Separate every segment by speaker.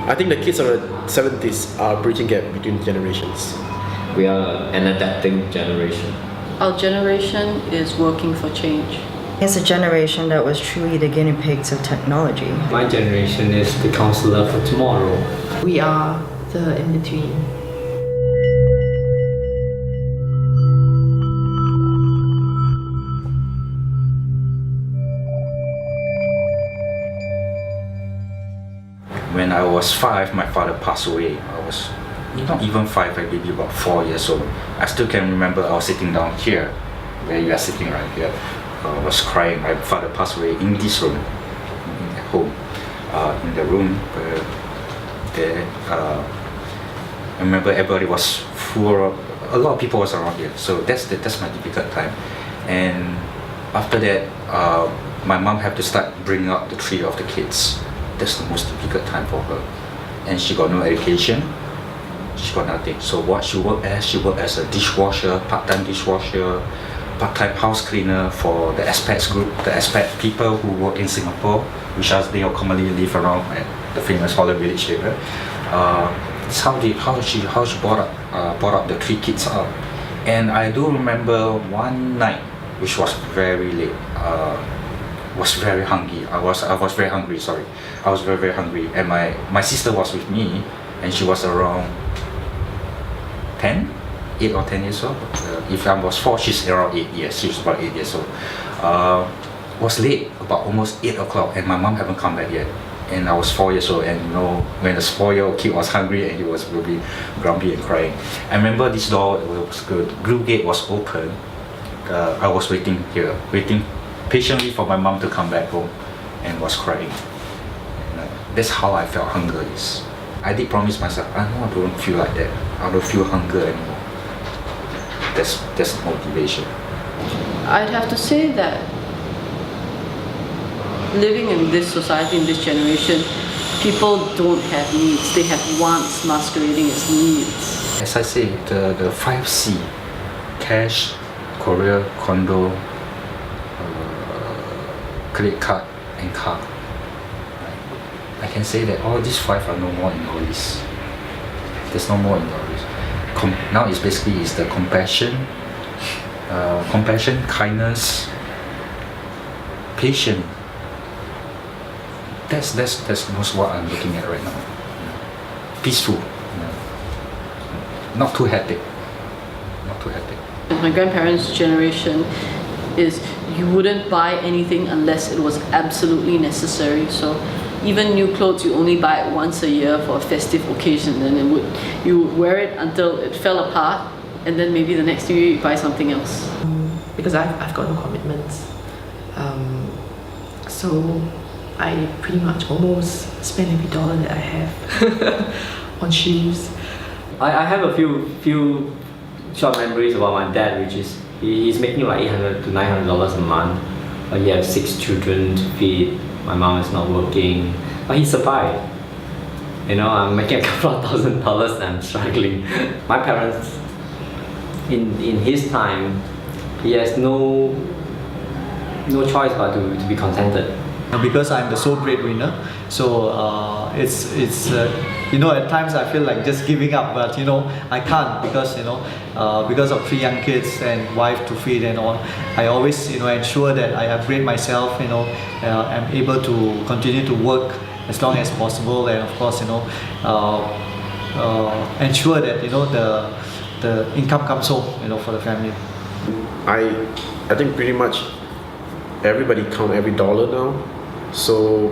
Speaker 1: I think the kids of the 70s are bridging gap between generations.
Speaker 2: We are an adapting generation.
Speaker 3: Our generation is working for change.
Speaker 4: It's a generation that was truly the guinea pigs of technology.
Speaker 5: My generation is the counselor for tomorrow.
Speaker 6: We are the in-between.
Speaker 7: When I was 5, my father passed away. I was not even 5, maybe about 4 years old. I still can remember I was sitting down here, where you are sitting right here. I was crying. My father passed away in this room, at home, in the room where there. I remember everybody was full of, a lot of people was around here. So that's my difficult time. And after that, my mom had to start bringing up the 3 of the kids. That's the most difficult time for her. And she got no education. She got nothing. So what she worked as a dishwasher, part-time dishwasher, part-time house cleaner for the expats group, the expat people who work in Singapore, which as they commonly live around at the famous Holland Village area. It's how she brought up the 3 kids up. And I do remember one night, which was very late. Was very hungry. I was very hungry. Sorry, I was very hungry. And my sister was with me, and she was around 8 or 10 years old. If I was 4, she's around 8 years. She was about 8 years old. Was late, about almost 8 o'clock, and my mom haven't come back yet. And I was 4 years old, and when the 4-year-old kid was hungry and he was really grumpy and crying. I remember this door was good. Grill gate was open. I was waiting here, waiting patiently for my mom to come back home, and was crying. And, that's how I felt hunger is. I did promise myself, I don't feel like that. I don't feel hunger anymore. That's motivation.
Speaker 3: I'd have to say that living in this society, in this generation, people don't have needs. They have wants masquerading as needs.
Speaker 7: As I say, the 5C, cash, career, condo, credit card, and car. I can say that all these 5 are no more in our list. There's no more in our list. Now it's basically the compassion, kindness, patience. That's most what I'm looking at right now. Peaceful, not too hectic.
Speaker 3: My grandparents' generation is you wouldn't buy anything unless it was absolutely necessary. So even new clothes, you only buy it once a year for a festive occasion, and you would wear it until it fell apart, and then maybe the next year you buy something else.
Speaker 6: Because I've got no commitments. So I pretty much almost spend every dollar that I have on shoes.
Speaker 5: I have a few short memories about my dad, which is he's making like $800 to $900 a month. He has 6 children to feed. My mom is not working, but he survived. I'm making a couple of $1,000 and I'm struggling. My parents, in his time, he has no choice but to be contented.
Speaker 8: Because I'm the sole breadwinner, so at times I feel like just giving up, but I can't because of 3 young kids and wife to feed and all. I always ensure that I upgrade myself. I'm able to continue to work as long as possible, and of course ensure that the income comes home for the family.
Speaker 1: I think pretty much everybody count every dollar now. So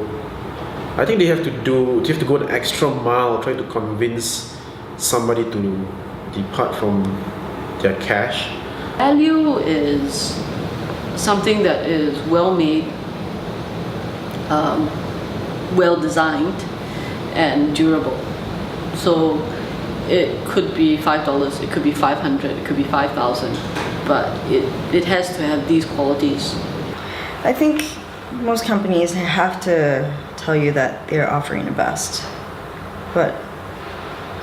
Speaker 1: I think they have to go an extra mile trying to convince somebody to depart from their cash.
Speaker 3: Value is something that is well made, well designed, and durable. So it could be $5, it could be $500, it could be $5,000, but it has to have these qualities.
Speaker 4: I think most companies have to tell you that they're offering the best, but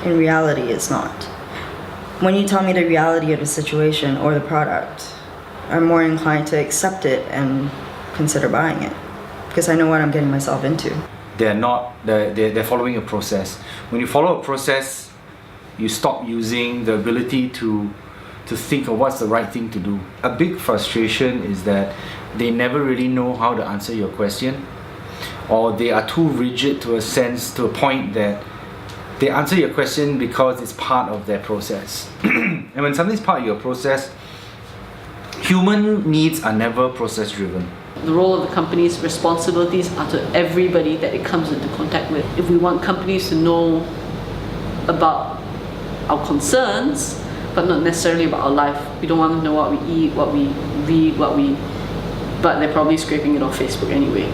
Speaker 4: in reality it's not. When you tell me the reality of the situation or the product, I'm more inclined to accept it and consider buying it, because I know what I'm getting myself into.
Speaker 9: they're following a process. When you follow a process, you stop using the ability to think of what's the right thing to do. A big frustration is that they never really know how to answer your question, or they are too rigid to a point that they answer your question because it's part of their process. And when something's part of your process, human needs are never process driven.
Speaker 3: The role of the company's responsibilities are to everybody that it comes into contact with. If we want companies to know about our concerns, but not necessarily about our life, we don't want them to know what we eat, what we read, but they're probably scraping it off Facebook anyway.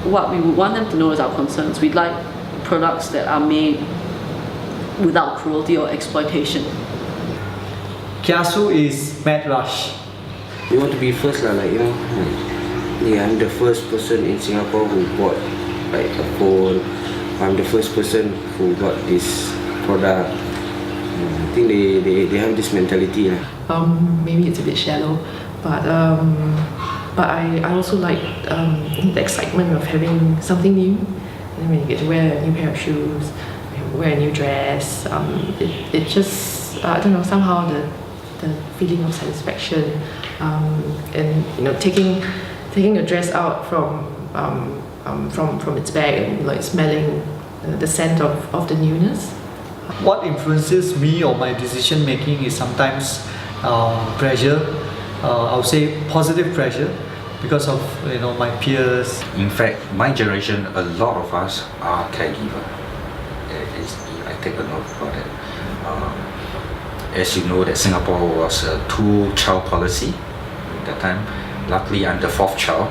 Speaker 3: What we would want them to know is our concerns. We'd like products that are made without cruelty or exploitation.
Speaker 8: Kiasu is mad rush.
Speaker 10: You want to be first lah, like, you know, yeah, I'm the first person in Singapore who bought like a phone. I'm the first person who got this product. I think they have this mentality lah.
Speaker 6: Maybe it's a bit shallow, but I also like the excitement of having something new. And then when you get to wear a new pair of shoes, wear a new dress, it just I don't know, somehow the feeling of satisfaction, and you know, taking a dress out from its bag and like smelling the scent of the newness.
Speaker 8: What influences me or my decision making is sometimes pressure. I would say positive pressure because of, you know, my peers.
Speaker 7: In fact, my generation, a lot of us are caregiver. I take a note about it. As you know, that Singapore was a 2-child policy at that time. Luckily, I'm the 4th child.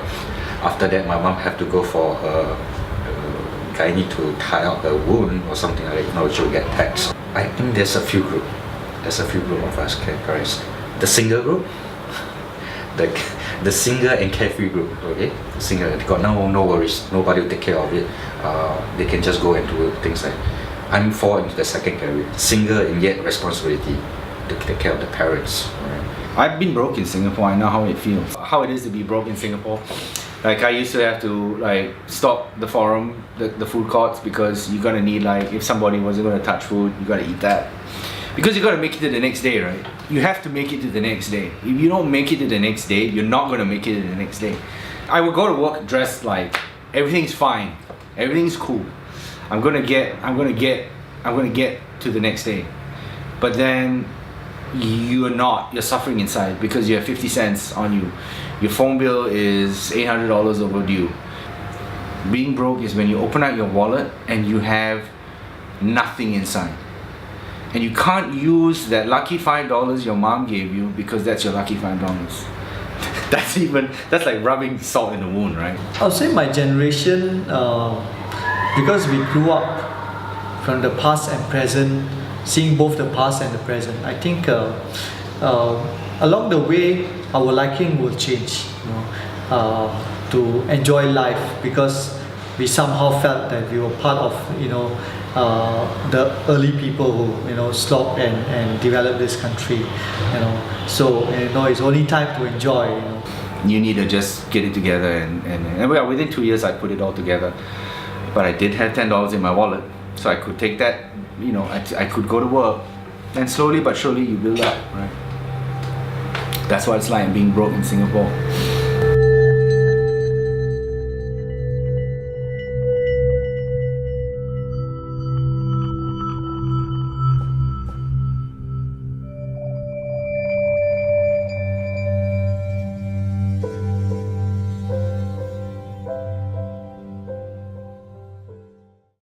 Speaker 7: After that, my mom had to go for her gynae to tie up her wound or something like that. You know, she'll get taxed. I think there's a few group of us categorized. The single group, the single and carefree group. Okay, the single, they got no worries. Nobody will take care of it. They can just go and do things like. I'm fall into the second category, single and yet responsibility to take care of the parents. Right?
Speaker 9: I've been broke in Singapore. I know how it feels. How it is to be broke in Singapore. Like, I used to have to like stop the forum, the food courts, because you're gonna need, like, if somebody wasn't gonna touch food, you gotta eat that. Because you gotta make it to the next day, right? You have to make it to the next day. If you don't make it to the next day, you're not gonna make it to the next day. I would go to work dressed like everything's fine, everything's cool. I'm gonna get to the next day. But then you're suffering inside because you have 50 cents on you. Your phone bill is $800 overdue. Being broke is when you open out your wallet and you have nothing inside. And you can't use that lucky $5 your mom gave you because that's your lucky $5. That's like rubbing salt in the wound, right?
Speaker 8: I would say my generation, because we grew up from the past and present, seeing both the past and the present, I think along the way our liking will change, you know, to enjoy life, because we somehow felt that we were part of, you know, the early people who, you know, slogged and developed this country, you know. So, you know, it's only time to enjoy, you know.
Speaker 9: You need to just get it together, and well, within 2 years I put it all together. But I did have $10 in my wallet, so I could take that, you know, I could go to work, and slowly but surely you build up, right? That's what it's like being broke in Singapore.